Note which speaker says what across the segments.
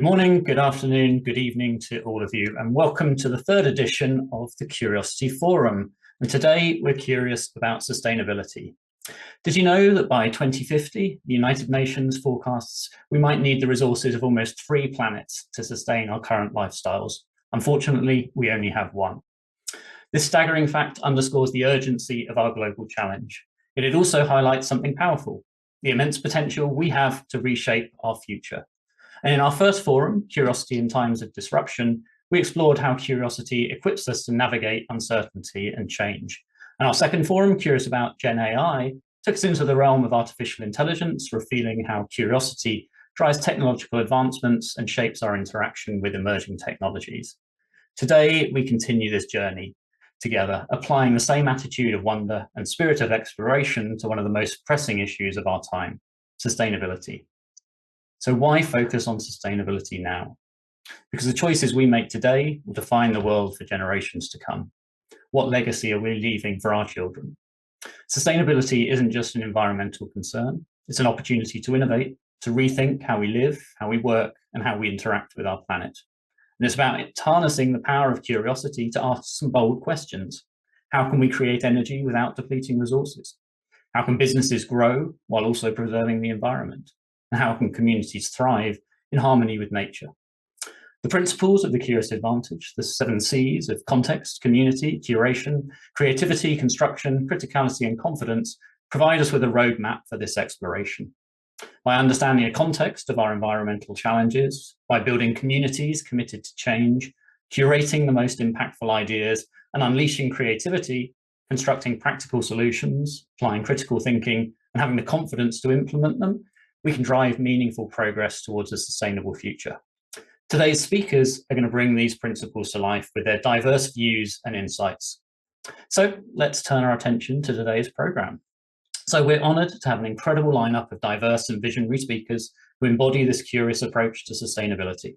Speaker 1: morning, good afternoon, good evening to all of you, and welcome to the third edition of the Curiosity Forum. And today we're curious about sustainability. Did you know that by 2050, the United Nations forecasts we might need the resources of almost 3 planets to sustain our current lifestyles? Unfortunately, we only have one. This staggering fact underscores the urgency of our global challenge. Yet it also highlights something powerful, the immense potential we have to reshape our future. And in our first forum, Curiosity in Times of Disruption, we explored how curiosity equips us to navigate uncertainty and change. And our second forum, Curious about Gen AI, took us into the realm of artificial intelligence, revealing how curiosity drives technological advancements and shapes our interaction with emerging technologies. Today, we continue this journey together, applying the same attitude of wonder and spirit of exploration to one of the most pressing issues of our time, sustainability. So why focus on sustainability now? Because the choices we make today will define the world for generations to come. What legacy are we leaving for our children? Sustainability isn't just an environmental concern, it's an opportunity to innovate, to rethink how we live, how we work, and how we interact with our planet. And it's about harnessing the power of curiosity to ask some bold questions. How can we create energy without depleting resources? How can businesses grow while also preserving the environment? And how can communities thrive in harmony with nature? The principles of the Curious Advantage, the 7 C's of context, community, curation, creativity, construction, criticality, and confidence, provide us with a roadmap for this exploration. By understanding the context of our environmental challenges, by building communities committed to change, curating the most impactful ideas, and unleashing creativity, constructing practical solutions, applying critical thinking, and having the confidence to implement them, we can drive meaningful progress towards a sustainable future. Today's speakers are going to bring these principles to life with their diverse views and insights. So let's turn our attention to today's program. So we're honored to have an incredible lineup of diverse and visionary speakers who embody this curious approach to sustainability.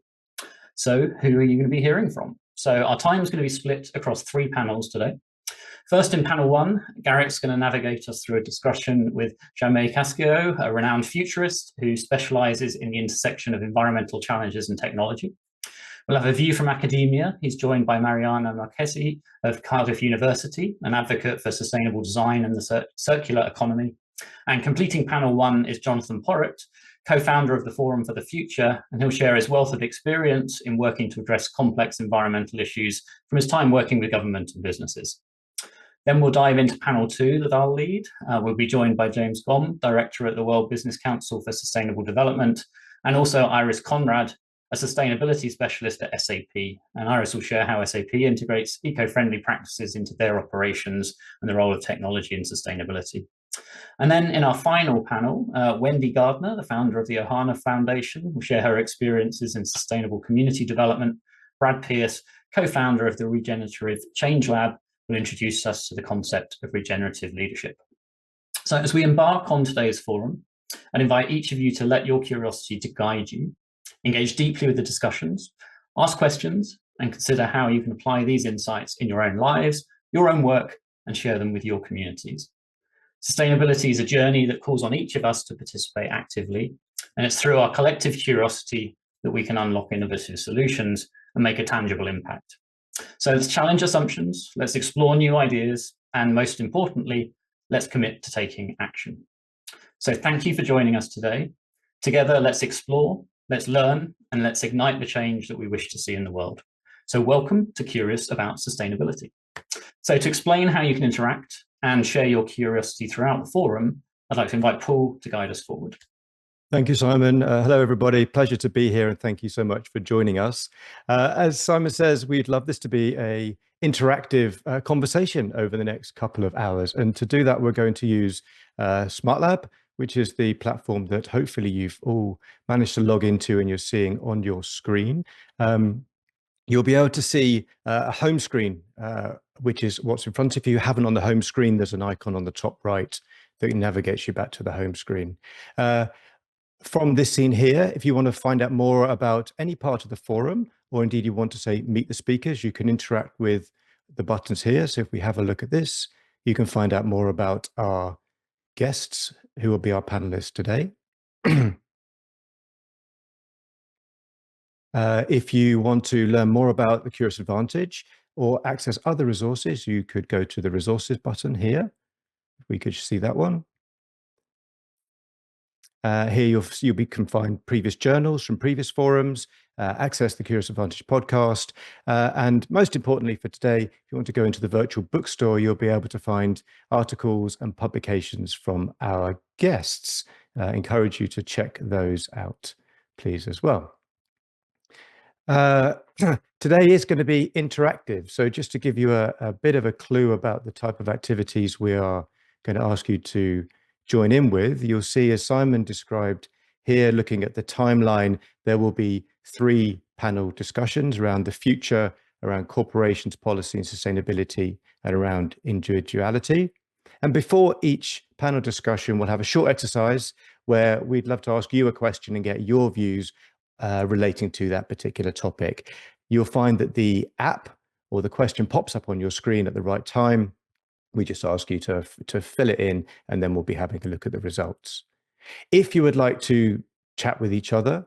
Speaker 1: So who are you going to be hearing from? So our time is going to be split across 3 panels today. First, in panel 1, Garrick's going to navigate us through a discussion with Jamais Cascio, a renowned futurist who specializes in the intersection of environmental challenges and technology. We'll have a view from academia. He's joined by Marianna Marchesi of Cardiff University, an advocate for sustainable design and the circular economy. And completing panel 1 is Jonathon Porritt, co-founder of the Forum for the Future, and he'll share his wealth of experience in working to address complex environmental issues from his time working with government and businesses. Then we'll dive into panel 2 that I'll lead. We'll be joined by James Gomme, Director at the World Business Council for Sustainable Development, and also Iris Konrad, a sustainability specialist at SAP. And Iris will share how SAP integrates eco-friendly practices into their operations and the role of technology in sustainability. And then in our final panel, Wendy Gardner, the founder of the Ohana Foundation, will share her experiences in sustainable community development. Brad Pierce, co-founder of the Regenerative Change Lab, will introduce us to the concept of regenerative leadership. So as we embark on today's forum, I'd invite each of you to let your curiosity to guide you, engage deeply with the discussions, ask questions, and consider how you can apply these insights in your own lives, your own work, and share them with your communities. Sustainability is a journey that calls on each of us to participate actively, and it's through our collective curiosity that we can unlock innovative solutions and make a tangible impact. So let's challenge assumptions, let's explore new ideas, and most importantly, let's commit to taking action. So thank you for joining us today. Together, let's explore, let's learn, and let's ignite the change that we wish to see in the world. So welcome to Curious About Sustainability. So to explain how you can interact and share your curiosity throughout the forum, I'd like to invite Paul to guide us forward.
Speaker 2: Thank you, Simon. Hello, everybody. Pleasure to be here, and thank you so much for joining us. As Simon says, we'd love this to be an interactive conversation over the next couple of hours. And to do that, we're going to use SmartLab, which is the platform that hopefully you've all managed to log into and you're seeing on your screen. You'll be able to see a home screen, which is what's in front of you. On the home screen, there's an icon on the top right that navigates you back to the home screen. From this scene here, if you want to find out more about any part of the forum, or indeed you want to say meet the speakers, you can interact with the buttons here. So if we have a look at this, you can find out more about our guests who will be our panelists today. If you want to learn more about the Curious Advantage or access other resources, you could go to the resources button here. We could see that one. Here you can find previous journals from previous forums, access the Curious Advantage podcast, and most importantly for today, if you want to go into the virtual bookstore, you'll be able to find articles and publications from our guests. Encourage you to check those out, please, as well. Today is going to be interactive. So just to give you a bit of a clue about the type of activities we are going to ask you to join in with, you'll see, as Simon described here, looking at the timeline, there will be 3 panel discussions around the future, around corporations, policy and sustainability, and around individuality. And before each panel discussion, we'll have a short exercise where we'd love to ask you a question and get your views relating to that particular topic. You'll find that the app or the question pops up on your screen at the right time. We just ask you to fill it in, and then we'll be having a look at the results. If you would like to chat with each other,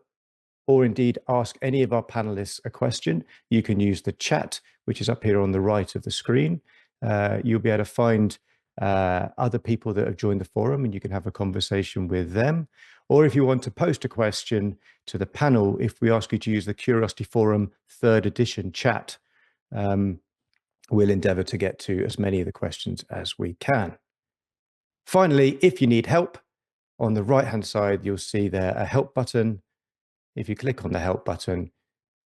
Speaker 2: or indeed ask any of our panelists a question, you can use the chat, which is up here on the right of the screen. You'll be able to find other people that have joined the forum, and you can have a conversation with them. Or if you want to post a question to the panel, if we ask you to use the Curiosity Forum 3rd edition chat, we'll endeavour to get to as many of the questions as we can. Finally, if you need help, on the right-hand side, you'll see there a help button. If you click on the help button,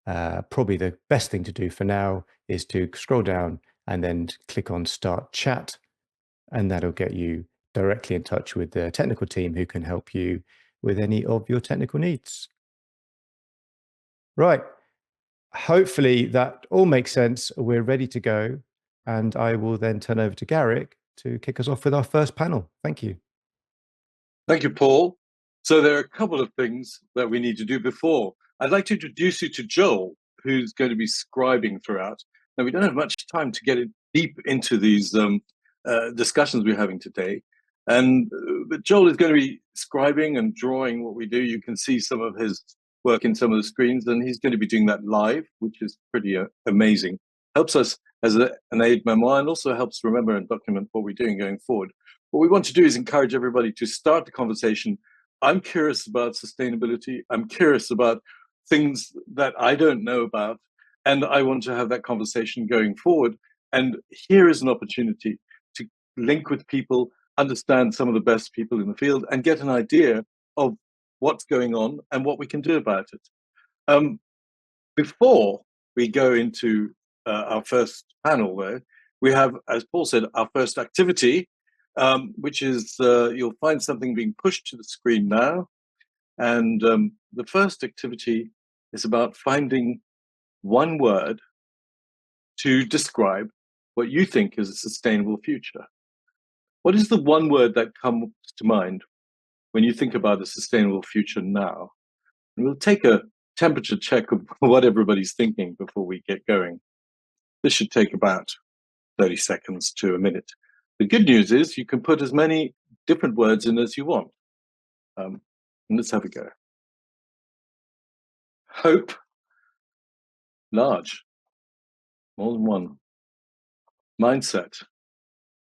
Speaker 2: probably the best thing to do for now is to scroll down and then click on Start Chat, and that'll get you directly in touch with the technical team who can help you with any of your technical needs. Right. Hopefully that all makes sense. We're ready to go. And I will then turn over to Garrick to kick us off with our first panel. Thank you.
Speaker 3: Thank you, Paul. So there are a couple of things that we need to do before. I'd like to introduce you to Joel, who's going to be scribing throughout. Now, we don't have much time to get deep into these discussions we're having today. But Joel is going to be scribing and drawing what we do. You can see some of his work in some of the screens, and he's going to be doing that live, which is pretty amazing. Helps us as an aid memoir, and also helps remember and document what we're doing going forward. What we want to do is encourage everybody to start the conversation. I'm curious about sustainability. I'm curious about things that I don't know about, and I want to have that conversation going forward. And here is an opportunity to link with people, understand some of the best people in the field, and get an idea of what's going on and what we can do about it. Before we go into our first panel, though, we have, as Paul said, our first activity, which is you'll find something being pushed to the screen now. And the first activity is about finding one word to describe what you think is a sustainable future. What is the one word that comes to mind when you think about a sustainable future now? And we'll take a temperature check of what everybody's thinking before we get going. This should take about 30 seconds to a minute. The good news is you can put as many different words in as you want. And let's have a go. Hope, large, more than one. Mindset,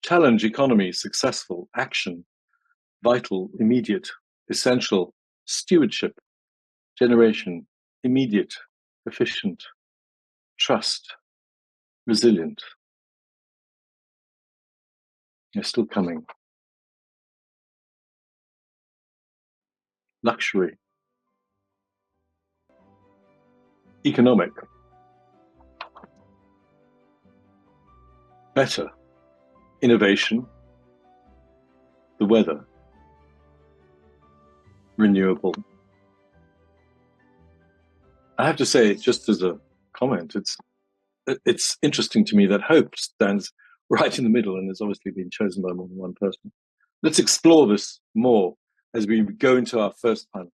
Speaker 3: challenge, economy, successful, action, vital, immediate, essential, stewardship, generation, immediate, efficient, trust, resilient. They're still coming. Luxury, economic, better, innovation, the weather, renewable. I have to say, just as a comment, it's interesting to me that hope stands right in the middle and has obviously been chosen by more than one person. Let's explore this more as we go into our first panel.